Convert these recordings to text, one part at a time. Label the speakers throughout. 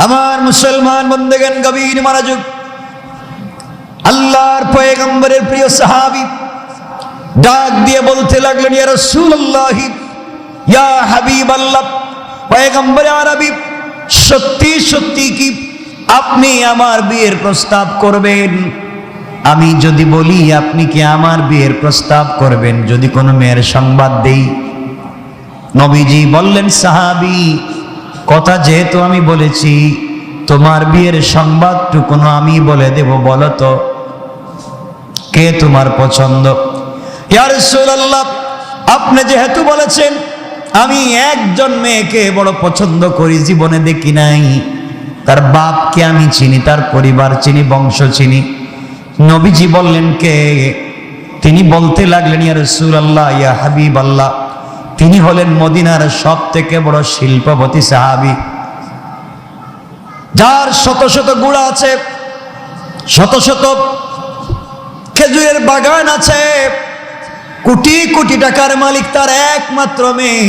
Speaker 1: আমার মুসলমান বন্দেগান গভীর মনোযোগ। আল্লাহর পয়গম্বরের প্রিয় সাহাবী ডাক দিয়ে বলতে লাগলেন, ইয়া রাসূলুল্লাহ, ইয়া হাবিবাল্লাহ, পয়গম্বর আরবি, সত্যি সত্যি কি আপনি আমার বিয়ের প্রস্তাব করবেন? আমি যদি বলি আপনি কি আমার বিয়ের প্রস্তাব করবেন, যদি কোনো মেয়ের সংবাদ দেই? নবীজি বললেন, সাহাবী, কথা যেহেতু আমি বলেছি, তোমার বিয়ের সংবাদটুকুনো আমি বলে দেব। বলো তো কে তোমার পছন্দ? ইয়া রাসূলুল্লাহ, আপনি যেহেতু বলেছেন, আমি একজন মেয়েকে বড় পছন্দ করি, জীবনে দেখি নাই। তার বাপকে আমি চিনি, তার পরিবার চিনি, বংশ চিনি। নবীজি বললেন, কে? তিনি বলতে লাগলেন, ইয়া রাসূলুল্লাহ, ইয়া হাবিবাল্লাহ, তিনি হলেন মদিনার সব থেকে বড় শিল্পপতি সাহাবী, যার শত শত গুড়া আছে, শত শত খেজুরের বাগান আছে, কোটি কোটি টাকার মালিক তার একমাত্র মেয়ে।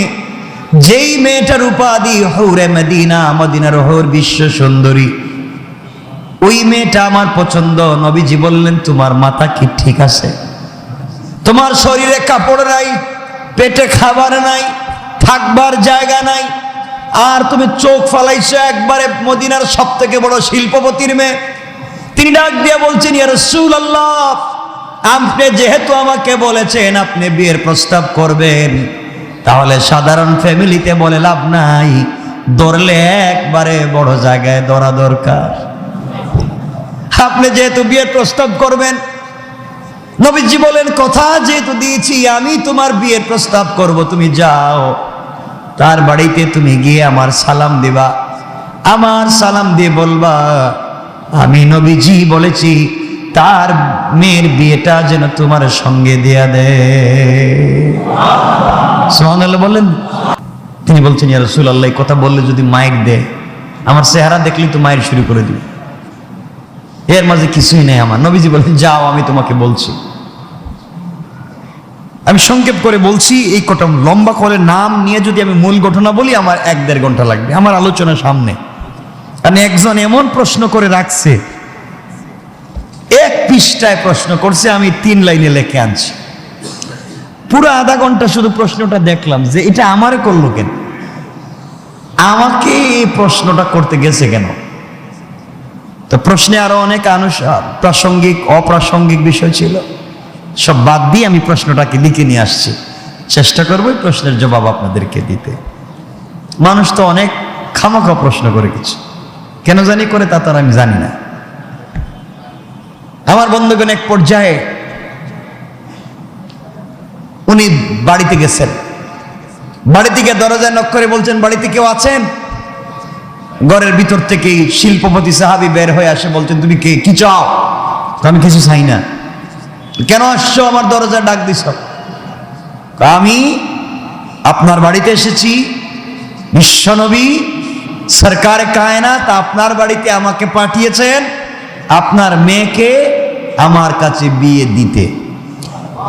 Speaker 1: যেই মেয়েটার উপাধি হুরে মদিনা, মদিনার হুর, বিশ্ব সুন্দরী, ওই মেয়েটা আমার পছন্দ। নবীজি বললেন, তোমার মাথা কি ঠিক আছে? তোমার শরীরে কাপড় নাই, পেটে খাবার নাই, থাকবার জায়গা নাই, আর তুমি চোখ ফালাইছো একবারে মদিনার সব থেকে বড় শিল্পপতির মেয়ে। তিনি ডাক দিয়ে বলছেন, ইয়া রাসূলুল্লাহ, আপনি যেহেতু আমাকে বলেছেন আপনি বিয়ের প্রস্তাব করবেন, তাহলে সাধারণ ফ্যামিলিতে বলে লাভ নাই, ধরলে একবারে বড় জায়গায় ধরা দরকার। আপনি যেহেতু বিয়ের প্রস্তাব করবেন, নবীজি বলেন, কথা যেহেতু দিয়েছি, আমি তোমার বিয়ের প্রস্তাব করব, তুমি যাও, তার বাড়িতে তুমি গিয়ে আমার সালাম দিবা, আমার সালাম দিয়ে বলবা আমি নবীজি বলেছি তার মেয়ের বিয়েটা যেন তোমার সঙ্গে দেয়া দেয়। সুবহানাল্লাহ বললেন। তিনি বলছেন, ইয়া রাসূলুল্লাহ, এই কথা বললে যদি মাইর দেয়, আমার চেহারা দেখলেই তো মাইর শুরু করে দিবে, এর মাঝে কিছুই নেই আমার। নবীজি বলেন, যাও, আমি তোমাকে বলছি। আমি সংক্ষেপ করে বলছি, এই কটা লম্বা করে নাম নিয়ে যদি আমি মূল ঘটনা বলি, আমার 1-1.5 ঘন্টা লাগবে আমার আলোচনার সামনে। কারণ একজন এমন প্রশ্ন করে রাখছে, 1 পৃষ্ঠায় প্রশ্ন করছে, আমি 3 লাইনে লিখে আনছি। পুরো আধা ঘন্টা শুধু প্রশ্নটা দেখলাম যে এটা আমারে করলো কেন, আমাকে এই প্রশ্নটা করতে গেছে কেন। তো প্রশ্নে আরো অনেক প্রাসঙ্গিক অপ্রাসঙ্গিক বিষয় ছিল, সব বাদ দিয়ে আমি প্রশ্নটাকে লিখে নিয়ে আসছি। চেষ্টা করবো এই প্রশ্নের জবাব আপনাদেরকে দিতে। মানুষ তো অনেক খামাখা প্রশ্ন করে কিছু, কেন জানি করে তা তার আমি জানি না। আমার বন্ধুগণ, এক পর্যায়ে উনি বাড়িতে গেছেন, বাড়ি থেকে দরজায় নক করে বলছেন, বাড়িতে কেউ আছেন? ঘরের ভিতর থেকে শিল্পপতি সাহাবী বের হয়ে আসে, বলছেন, তুমি কে, কি চাও? আমি কিছু চাই না। কেন আসছো, আমার দরজা ডাক দিছ? আমি আপনার বাড়িতে এসেছি, বিশ্বনবী সরকারে কায়নাত আপনার বাড়িতে আমাকে পাঠিয়েছেন আপনার মেয়েকে আমার কাছে বিয়ে দিতে।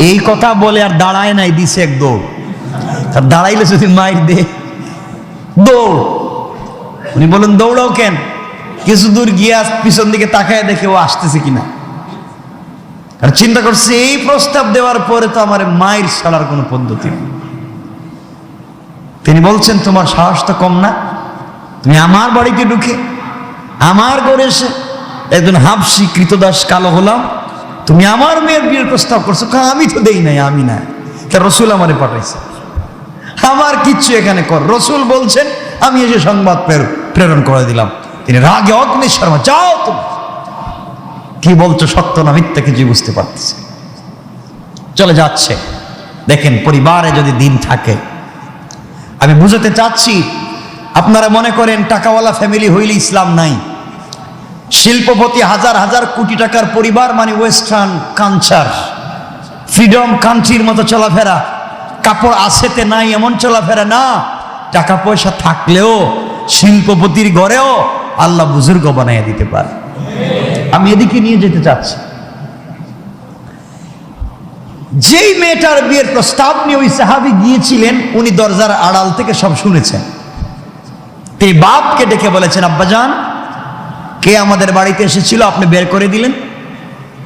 Speaker 1: এই কথা বলে আর দাঁড়ায় নাই, দিছে এক দৌড়। আর দাঁড়াইলে যদি মাইর দে, দৌড়। উনি বলেন, দৌড়াও কেন? কিছু দূর গিয়ে পিছন দিকে তাকায় দেখে ও আসতেছে কিনা। আর চিন্তা করছে, এই প্রস্তাব দেওয়ার পরে তো আমার মায়ের ছাড়ার কোনো পদ্ধতি নেই। তিনি বলছেন, তোমার সাহস তো কম না, তুমি আমার বাড়িতে ঢুকে আমার ঘরে এসে একজন হাবশী কৃতদাস কালো হলাম, তুমি আমার মেয়ের বিয়ের প্রস্তাব করছো। আমি তো দেই নাই, আমি না, রসুল আমারে পাঠাইছে, আমার কিচ্ছু এখানে কর। রসুল বলছেন, আমি এসে সংবাদ প্রেরণ করে দিলাম। তিনি রাগে অগ্নিশর্মা, যাও তুমি, কি বলছো সত্য না মিথ্যা কিছু বুঝতে পারতেছে, চলে যাচ্ছে। দেখেন, পরিবারে যদি দিন থাকে, আমি বুঝাতে চাচ্ছি, আপনারা মনে করেন টাকাওয়ালা ফ্যামিলি হইলে ইসলাম নাই। শিল্পপতি হাজার হাজার কোটি টাকার পরিবার মানে ওয়েস্টার্ন কালচার, ফ্রিডম কান্ট্রির মতো চলাফেরা, কাপড় আছেতে নাই এমন চলাফেরা না। টাকা পয়সা থাকলেও শিল্পপতির ঘরেও আল্লাহ বুজুর্গ বানাইয়া দিতে পারে। আমি এদিকে নিয়ে যেতে চাচ্ছি। যেই মেয়েটার বিয়ের প্রস্তাব নিয়ে ওই সাহাবী গিয়েছিলেন, উনি দরজার আড়াল থেকে সব শুনেছেন। তে বাপকে ডেকে বলেছেন, আব্বাজান কে আমাদের বাড়িতে এসেছিল আপনি বের করে দিলেন?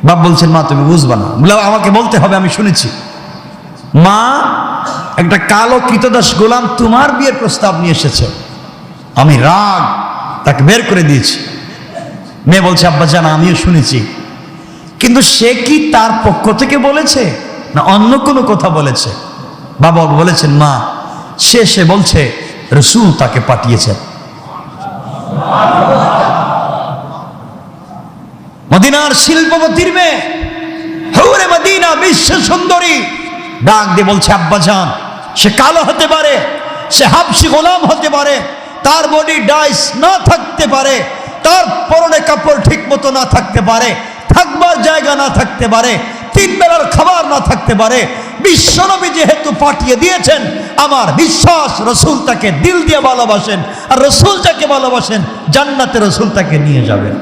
Speaker 1: বাপ বলছেন, মা তুমি বুঝবা না। বললাম, আমাকে বলতে হবে, আমি শুনেছি। মা, একটা কালো কৃতদাস গোলাম তোমার বিয়ের প্রস্তাব নিয়ে এসেছে। আমি রাগ, তাকে বের করে দিয়েছি। মেয়ে বলছে, আব্বা জান আমিও শুনেছি, কিন্তু সে কি তার পক্ষ থেকে বলেছে না অন্য কোনো কথা বলেছে? বাবা বলেছেন, মা সে বলছে রাসূল তাকে পাঠিয়েছেন। মদিনার শিল্পপতির মেয়ে, হৌরে মদিনা, বিশ্ব সুন্দরী, ডাক দিয়ে বলছে, আব্বা জান সে কালো হতে পারে, সে হাবশি গোলাম হতে পারে, তার বডি ডাইস না থাকতে পারে, তার পরনে কাপড় ঠিক মতো না থাকতে পারে, থাকবার জায়গা না থাকতে পারে, 3 বেলার খাবার না থাকতে পারে, বিশ্বনবী যেহেতু পাঠিয়ে দিয়েছেন, আমার বিশ্বাস রাসূল তাকে দিল দিয়ে ভালোবাসেন, আর রাসূল যাকে ভালোবাসেন জান্নাতে রাসূল তাকে নিয়ে যাবেন।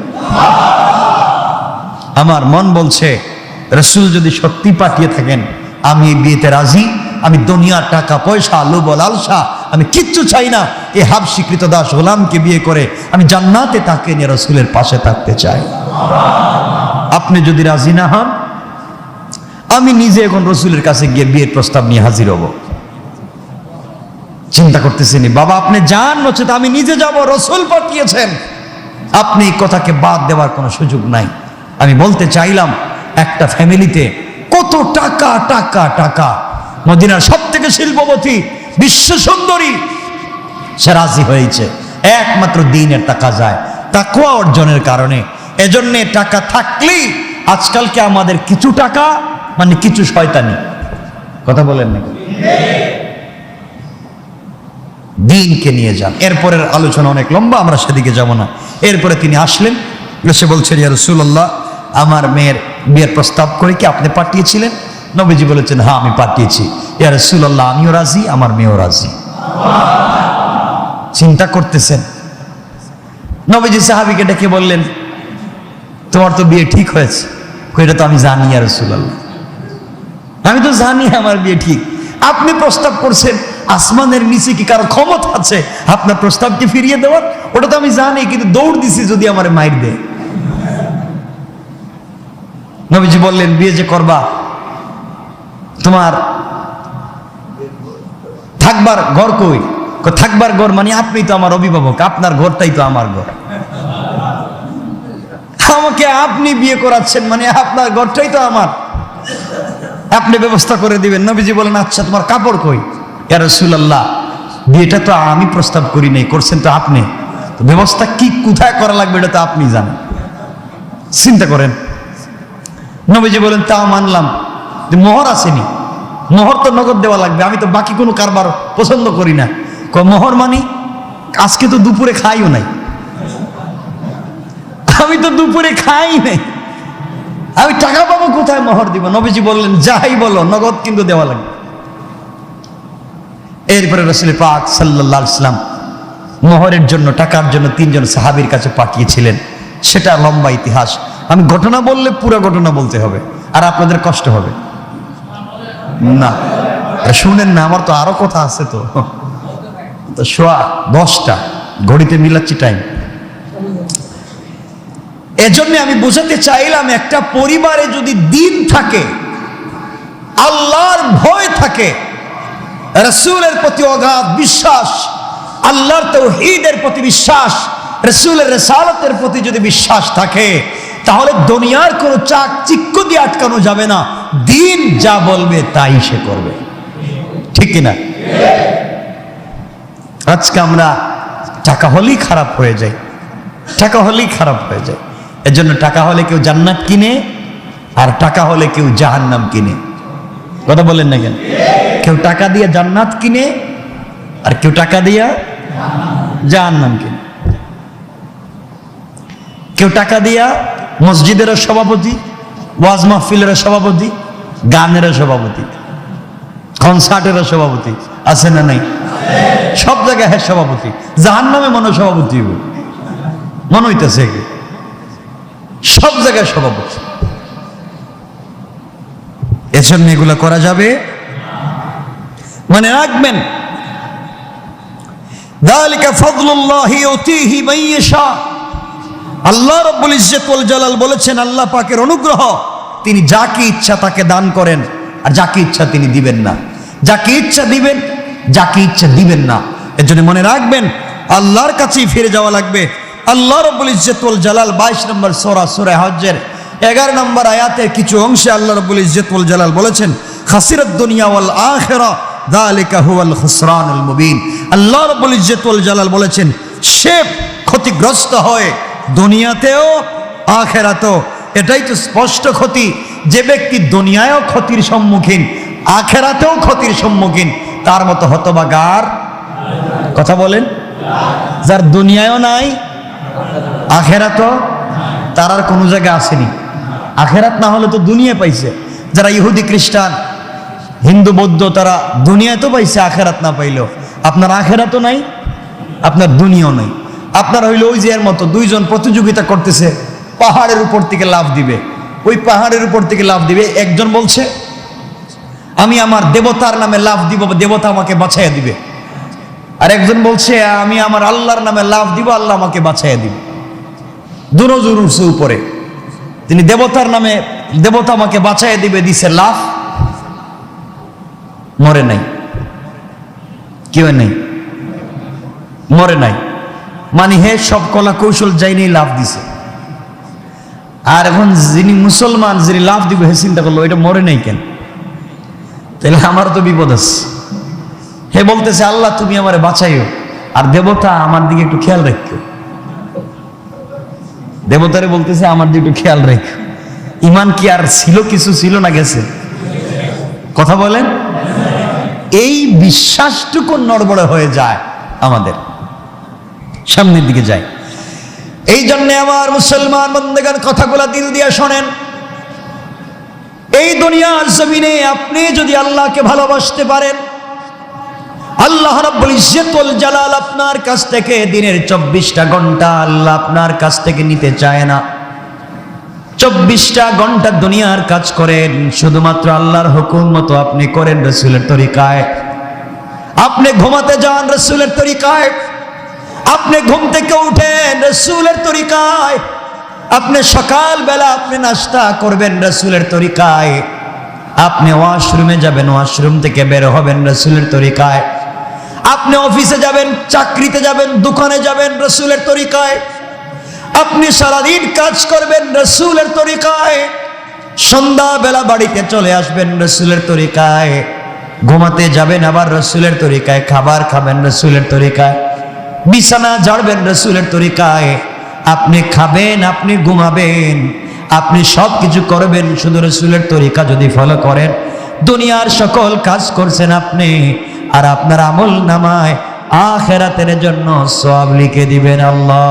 Speaker 1: আমার মন বলছে, রাসূল যদি সত্যি পাঠিয়ে থাকেন আমি এই বিয়েতে রাজি। আমি দুনিয়ার টাকা পয়সা, লোভ লালসা আমি কিচ্ছু চাই না। এই হাবশি কৃতদাস গোলামকে বিয়ে করে আমি জান্নাতে তাকে নিয়ে রাসূলের পাশে থাকতে চাই। আপনি যদি রাজি না হন, আমি নিজে এখন রাসূলের কাছে গিয়ে বিয়ের প্রস্তাব নিয়ে হাজির হব। চিন্তা করতেছেনি বাবা, আপনি যান, নচেত আমি নিজে যাব, রাসূল পাঠিয়েছেন। আপনি এই কথাকে বাদ দেওয়ার কোনো সুযোগ নাই। আমি বলতে চাইলাম, একটা ফ্যামিলিতে কত টাকা টাকা টাকা, মদিনার সব থেকে শিল্পপতি, বিশ্ব সুন্দরী, সে রাজি হয়েছে একমাত্র দিনের টাকা যায়, তাকওয়া অর্জনের কারণে। এজন্যে টাকা থাকলেই আজকালকে আমাদের কিছু টাকা মানে কিছু শয়তানি, কথা বলেন না, দিনকে নিয়ে যান। এরপরের আলোচনা অনেক লম্বা, আমরা সেদিকে যাব না। এরপরে তিনি আসলেন, এসে বলছেন, ইয়া রাসূলুল্লাহ আমার মেয়ের বিয়ের প্রস্তাব করে কি আপনি পাঠিয়েছিলেন? নবীজি বলেছেন, হ্যাঁ আমি পাঠিয়েছি। ইয়া রাসূলুল্লাহ আমিও রাজি, আমার মেয়েও রাজি। চিন্তা করতেছেন, নবীজি সাহাবীকে ডেকে বললেন, তোমার তো বিয়ে ঠিক হয়েছে। এটা তো আমি জানি ইয়া রাসূলুল্লাহ, আমি তো জানি আমার বিয়ে ঠিক। আপনি প্রস্তাব করছেন, আসমানের নিচে কি কারো ক্ষমতা আছে আপনার প্রস্তাবকে ফিরিয়ে দেওয়ার? ওটা তো আমি জানি, কিন্তু দৌড় দিছি যদি আমার মাইর দেয়। নবীজি বললেন, বিয়ে যে করবা, তোমার থাকবার ঘর কই? থাকবার ঘর মানে আপনি তো আমার অভিভাবক, আপনার ঘরটাই তো আমার ঘর। আমাকে আপনি বিয়ে করাচ্ছেন মানে আপনার ঘরটাই তো আমার, আপনি ব্যবস্থা করে দিবেন। নবীজি বলেন, আচ্ছা তোমার কাপড় কই? ইয়া রাসূলুল্লাহ বিয়েটা তো আমি প্রস্তাব করি নাই, করছেন তো আপনি, তো ব্যবস্থা কি কোথায় করা লাগবে এটা তো আপনি জানেন। চিন্তা করেন। নবীজি বলেন, তা মানলাম, মোহর আসেনি, মোহর তো নগদ দেওয়া লাগবে, আমি তো বাকি কোনো কারবার পছন্দ করি না। মোহর মানি আজকে তো দুপুরে খাইও নাই, আমি তো দুপুরে খাই নাই, আমি টাকা পাবো কোথায়, মোহর দিব? নবীজি বললেন, যাই বলো নগদ কিন্তু দেওয়া লাগবে। এরপরে রাসূল পাক সাল্লাল্লাহু আলাইহি ওয়াসাল্লাম মোহরের জন্য, টাকার জন্য 3 জন সাহাবীর কাছে পাঠিয়েছিলেন। সেটা লম্বা ইতিহাস, আমি ঘটনা বললে পুরো ঘটনা বলতে হবে, আর আপনাদের কষ্ট হবে না। শুনেন না, আমার তো আরো কথা আছে। তো সোয়া 10টা ঘড়িতে মিলাচ্ছি টাইম। এজন্য আমি বোঝাতে চাইলাম, একটা পরিবারে যদি দিন থাকে, আল্লাহর ভয় থাকে, রাসূলের প্রতি অগাধ বিশ্বাস, আল্লাহর তাওহীদের প্রতি বিশ্বাস, রাসূলের রিসালাতের প্রতি যদি বিশ্বাস থাকে, তাহলে দুনিয়ার কোনো চাকচিক্য দিয়ে আটকানো যাবে না। দিন যা বলবে তাই সে করবে, ঠিক কিনা? আজকে আমরা টাকা হলেই খারাপ হয়ে যাই, টাকা হলেই খারাপ হয়ে যায়। এজন্য টাকা হলে কেউ জান্নাত কিনে, আর টাকা হলে কেউ জাহান্নাম কিনে। কথা বলেন না কেন? কেউ টাকা দিয়ে জান্নাত কিনে, আর কেউ টাকা দিয়া জাহান্নাম কিনে। কেউ টাকা দিয়া মসজিদের সভাপতি, ওয়াজ মাহফিলের সভাপতি, গানের সভাপতি, কনসার্টের সভাপতি, আছে না নাই? সব জায়গায় হ্যাঁ সভাপতি, জাহান্নামে মনে সভাপতি মনে হইতেছে, সব জায়গায় সভাপতি। এজন্য এগুলো করা যাবে। মনে রাখবেন, যালিকা ফাদলুল্লাহি ইউতিহি মান ইয়াশা, আল্লাহ রাব্বুল ইজ্জত ওয়াল জালাল বলেছেন, আল্লাহ পাকের অনুগ্রহ, তিনি যাকে ইচ্ছা তাকে দান করেন, আর যাকে ইচ্ছা তিনি দিবেন না। যাকে ইচ্ছা দিবেন, যাকে ইচ্ছা দিবেন না। এর জন্য মনে রাখবেন, আল্লাহর কাছেই ফিরে যাওয়া লাগবে। আল্লাহ রাব্বুল ইজ্জত ওয়াল জালাল 22 নম্বর সূরা হজ্জের 11 নম্বর আয়াতের কিছু অংশে আল্লাহ রাব্বুল ইজ্জত ওয়াল জালাল বলেছেন, খাসিরাত দুনিয়া ওয়াল আখিরা যালিকা হুয়াল খুসরানুল মুবিন। আল্লাহ রাব্বুল ইজ্জত ওয়াল জালাল বলেছেন, সে ক্ষতিগ্রস্ত হয় দুনিয়াতেও আখিরাতেও। এটাই তো স্পষ্ট ক্ষতি। যে ব্যক্তি দুনিয়ায়ও ক্ষতির সম্মুখীন, আখিরাতেও ক্ষতির সম্মুখীন, তার মতো হতভাগার কথা বলেন। যার দুনিয়ায়ও নাই, আখিরাতও, তার আর কোনো জায়গায় আসেনি। আখিরাত না হলে তো দুনিয়া পাইছে। যারা ইহুদি খ্রিস্টান হিন্দু বৌদ্ধ, তারা দুনিয়ায় তো পাইছে, আখিরাত না পাইলেও। আপনার আখিরাতও নাই, আপনার দুনিয়াও নাই। আপনার হইল ওই যে এর মতো দুইজন প্রতিযোগিতা করতেছে, পাহাড়ের উপর থেকে লাফ দিবে। ওই পাহাড়ের উপর থেকে লাফ দিবে, একজন বলছে আমি আমার দেবতার নামে লাফ দিব, দেবতা আমাকে বাঁচাইয়া দিবে। আর একজন বলছে আমি আমার আল্লাহর নামে লাফ দিব, আল্লাহ আমাকে বাঁচাইয়া দিবে। দুনজুর উঠছে উপরে, তিনি দেবতার নামে, দেবতা আমাকে বাঁচাইয়া দিবে, দিছে লাফ, মরে নাই। কেউ নেই, মরে নাই। মানে হে সব কলা কৌশল যাইনি লাভ দিছে। আর এখন যিনি মুসলমান, যিনি লাভ দিবে, হে চিন্তা করলো এটা মরে নাই কেন, তাহলে আমার তো বিপদ আছে। হে বলতেছে আল্লাহ তুমি আমারে বাঁচাইও, আর দেবতা আমার দিকে একটু খেয়াল রাখো। দেবতারে বলতেছে আমার দিকে একটু খেয়াল রাখো। ইমান কি আর ছিল, কিছু ছিল না গেছে? কথা বলেন। এই বিশ্বাসটুকু নড়বড়ে হয়ে যায়, আমাদের সামনের দিকে যায়। এই জন্য আমার মুসলমান বন্দেগান কথাগুলা দিল দিয়ে শোনেন। এই দুনিয়ার জমিনে আপনি যদি আল্লাহকে ভালোবাসতে পারেন, আল্লাহ রাব্বুল ইজ্জত ওয়াল জালাল আপনার কাছ থেকে দিনের 24টা ঘন্টা আল্লাহ আপনার কাছ থেকে নিতে চায় না। 24টা ঘন্টা দুনিয়ার কাজ করেন, শুধুমাত্র আল্লাহর হুকুম মতো আপনি করেন, রাসূলের তরিকায়। আপনি ঘুমাতে যান রাসূলের তরিকায়, আপনি ঘুম থেকে উঠেন রাসূলের তরিকায়, আপনি সকাল বেলা আপনি নাস্তা করবেন রাসূলের তরিকায়, আপনি ওয়াশরুমে যাবেন, ওয়াশরুম থেকে বের হবেন রাসূলের তরিকায়, আপনি অফিসে যাবেন, চাকরিতে যাবেন, দোকানে যাবেন রাসূলের তরিকায়, আপনি সারাদিন কাজ করবেন রাসূলের তরিকায়, সন্ধ্যা বেলা বাড়িতে চলে আসবেন রাসূলের তরিকায়, ঘুমাতে যাবেন আবার রাসূলের তরিকায়, খাবার খাবেন রাসূলের তরিকায়, বিছানা ঝাড়বেন রাসূলের তরিকায়, আপনি খাবেন, আপনি ঘুমাবেন, আপনি সব কিছু করবেন শুধু রাসূলের তরিকা যদি ফলো করেন। দুনিয়ার সকল কাজ করছেন আপনি, আর আপনার আমল নামায় আখিরাতের জন্য সওয়াব লিখে দিবেন আল্লাহ।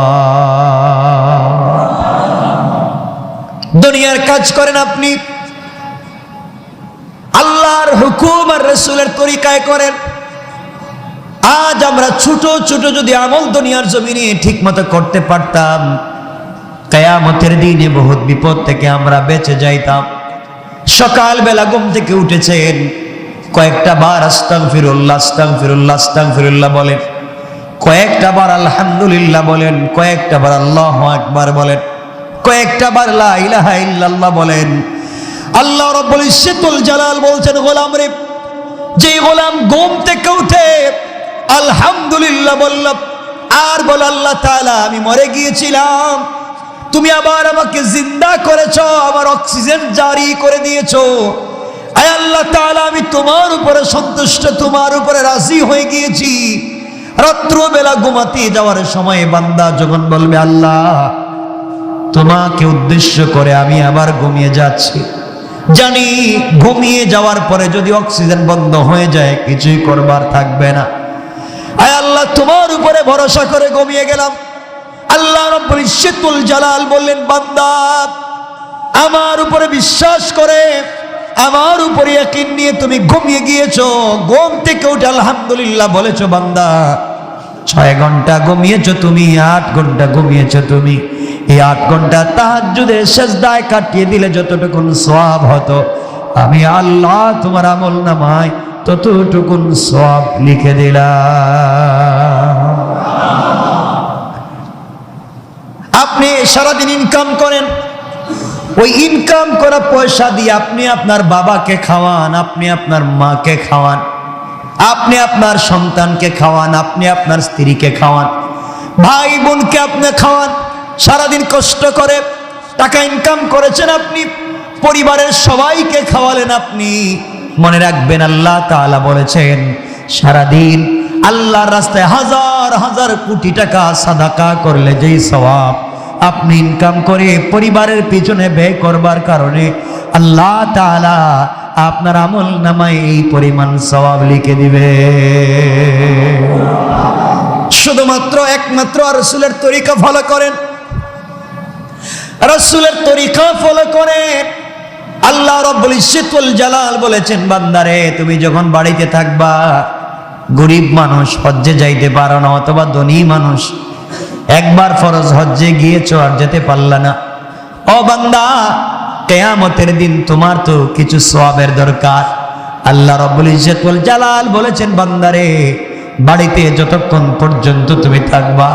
Speaker 1: দুনিয়ার কাজ করেন আপনি, আল্লাহর হুকুম আর রাসূলের তরিকায় করেন। আজ আমরা ছোট ছোট যদি আমল দুনিয়ার জমিনে ঠিক মতো করতে পারতাম, কিয়ামতের দিনে বহুত বিপদ থেকে আমরা বেঁচে যাইতাম। সকাল বেলা ঘুম থেকে উঠেছেন, কয়েকটা বার আস্তাগফিরুল্লাহ আস্তাগফিরুল্লাহ আস্তাগফিরুল্লাহ বলেন, কয়েকটা বার আলহামদুলিল্লাহ বলেন, কয়েকটা বার আল্লাহু আকবার বলেন, কয়েকটা বার লা ইলাহা ইল্লাল্লাহ বলেন। আল্লাহ রাব্বুল ইজ্জত ওয়াল জালাল বলছেন, গোলাম রে, যে গোলাম ঘুম থেকে উঠে আলহামদুলিল্লাহ বলল, আর বল আল্লাহ তাআলা আমি মরে গিয়েছিলাম, তুমি আবার আমাকে জিন্দা করেছো, আমার অক্সিজেন জারি করে দিয়েছো, আয় আল্লাহ তাআলা আমি তোমার উপরে সন্তুষ্ট, তোমার উপরে রাজি হয়ে গিয়েছি। রাত্র বেলা ঘুমাতে যাওয়ার সময় বান্দা যখন বলবে আল্লাহ তোমাকে উদ্দেশ্য করে আমি আবার ঘুমিয়ে যাচ্ছি, জানি ঘুমিয়ে যাওয়ার পরে যদি অক্সিজেন বন্ধ হয়ে যায় কিছুই করবার থাকবে না, আয় আল্লাহ তোমার উপরে ভরসা করে ঘুমিয়ে গেলাম। আল্লাহ রাব্বুল ইজ্জত ওয়াল জালাল বললেন, বান্দা আমার উপরে বিশ্বাস করে আমার উপরে ইয়াকিন নিয়ে তুমি ঘুমিয়ে গিয়েছো, ঘুম থেকে উঠে আলহামদুলিল্লাহ বলেছো, বান্দা 6 ঘন্টা ঘুমিয়েছো তুমি, 8 ঘন্টা ঘুমিয়েছো তুমি, এই 8 ঘন্টা তাহাজ্জুদের সিজদায় কাটিয়ে দিলে যতটুকুন সওয়াব হতো, আমি আল্লাহ তোমার আমল নামায় ততটুকুন সওয়াব লিখে দিলাম। আপনি সারাদিন ইনকাম করেন, ওই ইনকাম করা পয়সা দিয়ে আপনি আপনার বাবাকে খাওয়ান, আপনি আপনার মাকে খাওয়ান, আপনি আপনার সন্তানকে খাওয়ান, আপনি আপনার স্ত্রীকে খাওয়ান, ভাই বোনকে আপনি খাওয়ান। সারাদিন কষ্ট করে টাকা ইনকাম করেছেন আপনি, পরিবারের সবাইকে খাওয়ালেন আপনি। মনে রাখবেন আল্লাহ তাআলা বলেছেন সারাদিন আল্লাহর রাস্তায় হাজার হাজার কোটি টাকা সাদাকা করলে যেই সওয়াব আপনি ইনকাম করে পরিবারের পিছনে ব্যয় করবার কারণে আল্লাহ তাআলা আপনার আমল নামায় এই পরিমাণ সওয়াব লিখে দিবে। শুধুমাত্র একমাত্র রাসূলের তরিকা ফলো করেন, রাসূলের তরিকা ফলো করেন। আল্লাহ রাব্বুল ইজ্জত ওয়াল জালাল বলেছেন, বান্দারে তুমি যখন বাড়িতে থাকবা, গরিব মানুষ হজ্জে যাইতে পারো না, অথবা ধনী মানুষ একবার ফরজ হজ্জে গিয়েছো আর যেতে পারলা না, ও বান্দা কিয়ামতের দিন তোমার তো কিছু সওয়াবের দরকার। আল্লাহ রাব্বুল ইজ্জত ওয়াল জালাল বলেছেন, বান্দারে বাড়িতে যতক্ষণ পর্যন্ত তুমি থাকবা,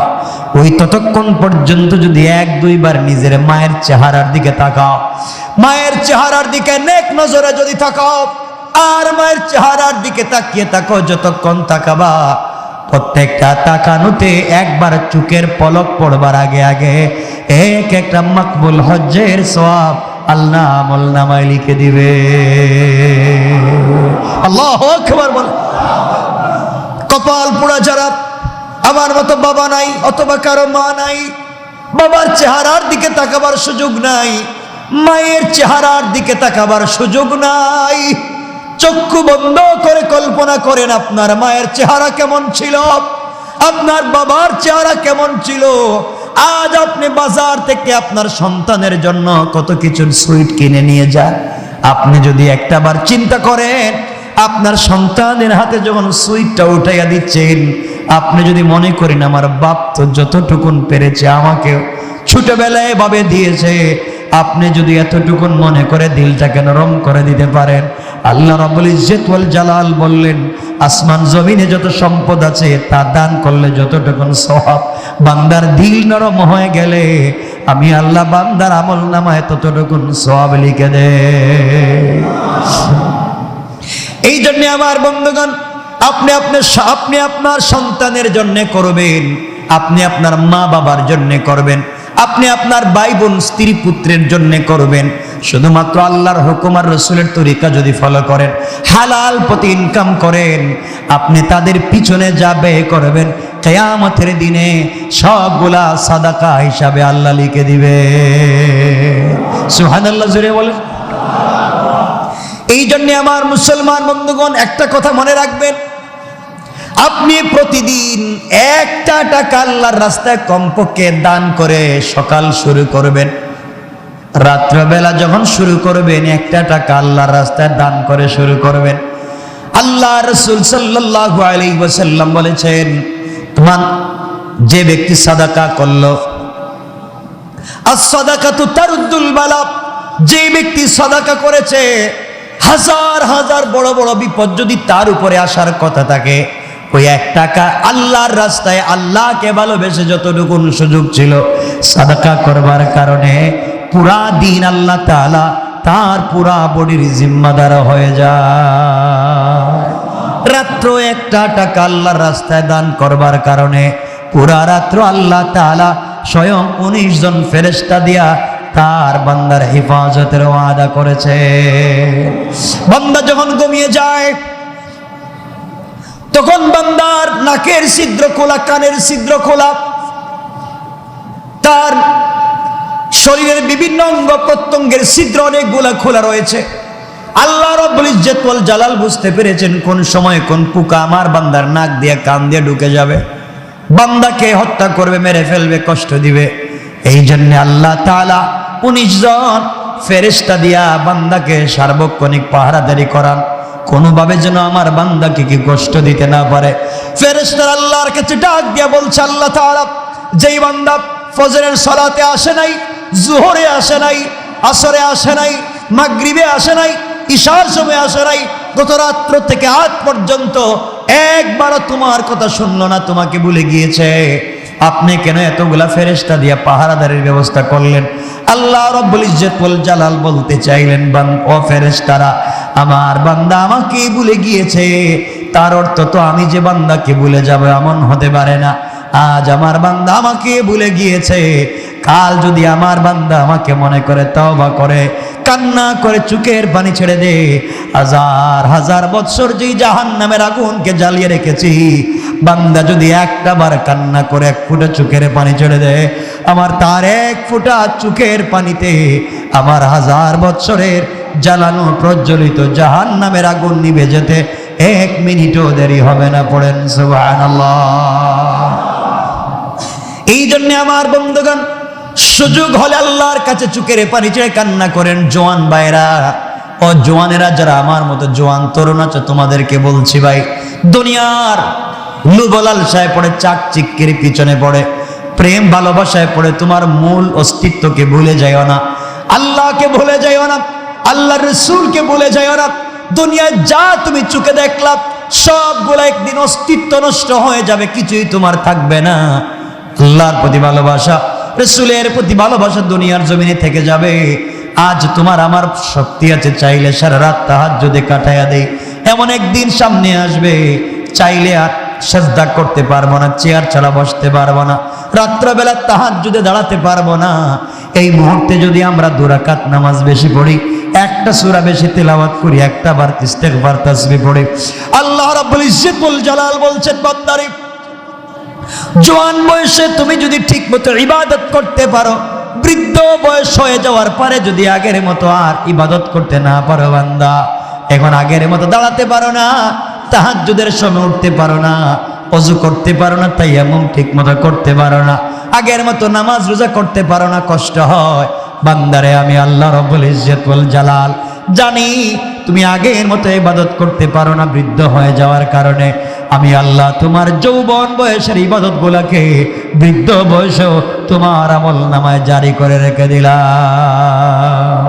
Speaker 1: ওই ততক্ষণ পর্যন্ত যদি এক দুইবার নিজের মায়ের চেহারার দিকে তাকাও, মায়ের চেহারার দিকে নেক নজরে যদি তাকাও, আর মায়ের চেহারার দিকে তাকিয়ে থাকো, যতক্ষণ তাকাবা প্রত্যেকটা তাকানোতে একবার চোখের পলক পড়বার আগে আগে এক একটা মাকবুল হজ্জের সওয়াব আল্লাহ আমল নামায় লিখে দিবে। আল্লাহু আকবার বল। কপাল পোড়া যারা, আমার মতো বাবা নাই অথবা কারো মা নাই, বাবার চেহারার দিকে তাকাবার সুযোগ নাই, মায়ের চেহারার দিকে তাকাবার সুযোগ নাই, চক্ষু বন্ধ করে কল্পনা করেন আপনার মায়ের চেহারা কেমন ছিল, আপনার বাবার চেহারা কেমন ছিল। আজ আপনি বাজার থেকে আপনার সন্তানের জন্য কত কিছু সুইট কিনে নিয়ে যান, আপনি যদি একটাবার চিন্তা করেন আপনার সন্তানের হাতে যখন সুইটটা উঠাইয়া দিচ্ছেন, আপনি যদি মনে করেন আমার বাপ তো যতটুকুন পেরেছে আমাকে ছোটবেলায় ভাবে দিয়েছে, আপনি যদি এতটুকুন মনে করে দিলটাকে নরম করে দিতে পারেন, আল্লাহ রাব্বুল ইজ্জত ওয়াল জালাল বললেন আসমান জমিনে যত সম্পদ আছে তা দান করলে যতটুকুন সওয়াব, বান্দার দিল নরম হয়ে গেলে আমি আল্লাহ বান্দার আমল নামায় ততটুকুন সওয়াব লিখে দেই। এই জন্য আমার বন্ধুগণ, আপনি আপনার সন্তানের জন্য করবেন, আপনি আপনার মা বাবার জন্য করবেন, আপনি আপনার ভাই বোন স্ত্রী পুত্রের জন্য করবেন। শুধুমাত্র আল্লাহর হুকুম আর রাসূলের তরিকা যদি ফলো করেন, হালাল পথে ইনকাম করেন, আপনি তাদের পিছনে যা ব্যয় করবেন কিয়ামতের দিনে সবগুলা সাদাকা হিসাবে আল্লাহ লিখে দিবে। সুবহানাল্লাহ জোরে বলেন। এই জন্য আমার মুসলমান বন্ধুগণ একটা কথা মনে রাখবেন, আপনি প্রতিদিন একটা টাকা আল্লাহর রাস্তায় কমপক্ষে দান করে সকাল শুরু করবেন, রাত্রবেলা যখন শুরু করবেন একটা টাকা আল্লাহর রাস্তায় দান করে শুরু করবেন। আল্লাহ রাসূল সাল্লাল্লাহু আলাইহি ওয়াসাল্লাম বলেছেন, তোমার যে ব্যক্তি সাদাকা করলো, আস-সাদাকাতু তারুদ্দুল বালা, যে ব্যক্তি সাদাকা করেছে হাজার হাজার বড় বড় বিপদ যদি তার উপরে আসার কথা থাকে, ওই এক টাকা আল্লাহর রাস্তায় আল্লাহকে ভালোবেসে যতটুকু সুযোগ ছিল সাদাকা করবার কারণে পুরা দিন আল্লাহ তাআলা তার পুরা বডির জিম্মাদার হয়ে যায়। রাত্র একটা টাকা আল্লাহর রাস্তায় দান করবার কারণে পুরা রাত্র আল্লাহ তাআলা স্বয়ং 19 জন ফেরেশতা দিয়া তার বান্দার হেফাজতের ওয়াদা করেছে। বান্দা যখন ঘুমিয়ে যায় তখন বান্দার নাকের ছিদ্র খোলা, কানের ছিদ্র খোলা, তার শরীরের বিভিন্ন অঙ্গ প্রত্যঙ্গের ছিদ্র অনেকগুলা খোলা রয়েছে। আল্লাহ রাব্বুল ইজ্জত ওয়াল জালাল বুঝতে পেরেছেন কোন সময় কোন পোকা আমার বান্দার নাক দিয়ে কান দিয়ে ঢুকে যাবে, বান্দাকে হত্যা করবে, মেরে ফেলবে, কষ্ট দিবে। এই জন্য আল্লাহ তাআলা 19 জন ফেরেশতা দিয়া বান্দাকে সার্বক্ষণিক পাহারাদারি করান, কোনোভাবে যেন আমার বান্দাকে কি কষ্ট দিতে না পারে। ফেরেশতারা আল্লাহর কাছে ডাক দিয়া বলছে, আল্লাহ তাআলা যেই বান্দা ফজরের সালাতে আসে নাই, জোহরে আসে নাই, আসরে আসে নাই, মাগরিবে আসে নাই, ইশার সময় আসে নাই, গত রাত্র থেকে আজ পর্যন্ত একবারও তোমার কথা শুনলো না, তোমাকে ভুলে গিয়েছে, আপনি কেন এতগুলা ফেরেশতা দিয়া পাহারাদারের ব্যবস্থা করলেন? আল্লাহ রাব্বুল ইজ্জত ওয়াল জালাল বলতে চাইলেন, ও ফেরেশতারা, আমার বান্দা আমাকে ভুলে গিয়েছে। তার অর্থ তো আমি যে বান্দাকে ভুলে যাব এমন হতে পারে না। আজ আমার বান্দা আমাকে ভুলে গিয়েছে, কাল যদি আমার বান্দা আমাকে মনে করে তওবা করে কান্না করে চোখের পানি ছেড়ে দে, হাজার হাজার বৎসর যেই জাহান্নামের আগুনকে জ্বালিয়ে রেখেছি, বান্দা যদি একটা বার কান্না করে এক ফোঁটা চোখের পানি ছেড়ে দেয়, আমার তার এক ফোঁটা চোখের পানিতে আমার হাজার বৎসরের জ্বালানো প্রজ্বলিত জাহান্নামের আগুন নিভে যেতে 1 মিনিটও দেরি হবে না। পড়েন সুবহানাল্লাহ। এই জন্য আমার বন্ধুগণ, সুযোগ হলে আল্লাহর কাছে চোখের পানি ছেড়ে কান্না করেন। জোয়ান ভাইরা ও জোয়ানেরা, যারা আমার মতো জোয়ান তরুণ আছে, তোমাদেরকে বলছি ভাই, দুনিয়ার লোভ লালসায় পড়ে, চাকচিক্যের পিছনে পড়ে, প্রেম ভালোবাসায় পড়ে তোমার মূল অস্তিত্বকে ভুলে যাইও না, আল্লাহকে ভুলে যাইও না, আল্লাহর রাসূলকে ভুলে যাইও না। দুনিয়ায় যা তুমি চোখে দেখলা সবগুলো একদিন অস্তিত্ব নষ্ট হয়ে যাবে, কিছুই তোমার থাকবে না। আল্লাহর প্রতি ভালোবাসা, রাসূলের প্রতি ভালোবাসা দুনিয়ার জমিনে থেকে যাবে। আজ তোমার আমার শক্তি আছে, চাইলে সারা রাত তাহাজ্জুদে কাটায়া দেই, এমন একদিন সামনে আসবে চাইলে আর সিজদা করতে পারবো না, চেয়ার ছাড়া বসতে পারবো না, রাত্রবেলা তাহাজ্জুদে দাঁড়াতে পারবো না। এই মুহূর্তে যদি আমরা 2 রাকাত নামাজ বেশি পড়ি, একটা সূরা বেশি তেলাওয়াত করি, একটা বার ইস্তেগফার তাসবিহ পড়ি, আল্লাহ রাব্বুল ইজ্জত ওয়াল জালাল বলছেন, বান্দারে, জোয়ান বয়সে তুমি যদি ঠিক মতো ইবাদত করতে পারো, বৃদ্ধ বয়স হয়ে যাওয়ার পরে যদি আগের মতো আর ইবাদত করতে না পারো, বান্দা, এখন আগের মতো দাঁড়াতে পারো না, তাহাজ্জুদের সময় উঠতে পারো না, ওযু করতে পারো না, তায়াম্মুম ঠিক মতো করতে পারো না, আগের মতো নামাজ রোজা করতে পারো না, কষ্ট হয়, বান্দারে, আমি আল্লাহ রাব্বুল ইজ্জত ওয়াল জালাল জানি তুমি আগের মতো ইবাদত করতে পারো না বৃদ্ধ হয়ে যাওয়ার কারণে। আমি আল্লাহ তোমার যৌবন বয়সের ইবাদতগুলোকে বৃদ্ধ বয়সেও তোমার আমল নামায় জারি করে রেখে দিলাম।